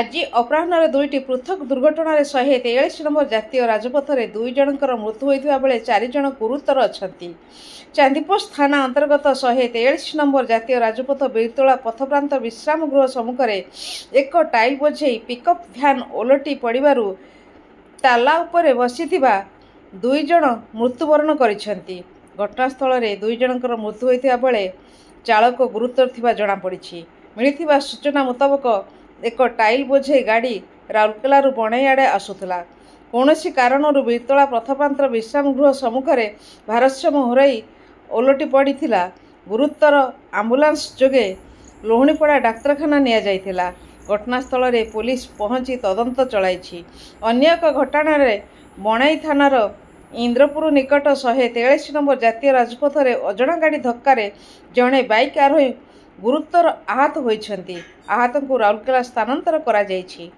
आज अपराह्न दुईटी पृथक दुर्घटना 143 नंबर जातीय राजपथरे 2 जनकर मृत्यु होता बेले 4 जन गुरुतर अच्छा। चांदीपोस्ट थाना अंतर्गत 143 नंबर जातीय राजपथ बिरतोला पथप्रांत विश्राम गृह सम्मुख एक टाइल बोझे पिकअप भ्यान ओलटी पड़ू ताला उपरे बसिथिबा 2 जन मृत्युवरण करिसेंती। घटनास्थल में 2 जनकर मृत्यु होता बेले चालक गुरुतर थिबा जणा पड़िछि। मिलिथिबा सूचना मुताबक एक टाइल बोझे गाड़ी राउरकेला बणई आड़े आसुला। कौनसी कारणरू बिरतोला पथप्रांत विश्राम गृह सम्मुखें भारसाम्य हराई ओलटी पड़ा। गुरुतर आंबुलांस जोगे लोहणीपड़ा डाक्तरखाना निया जाइथिला। घटनास्थल में पुलिस पहुंची तदंत चलाई। अन्य एक घटना बणई थानार इंद्रपुर निकट 143 नंबर जातीय राजपथरे अजणा गाड़ी धक्कार जड़े बाइक आरोही गुरुतर आहत होइछन्ति। आहत को राउरकेला स्थानांतर करा जाइछि।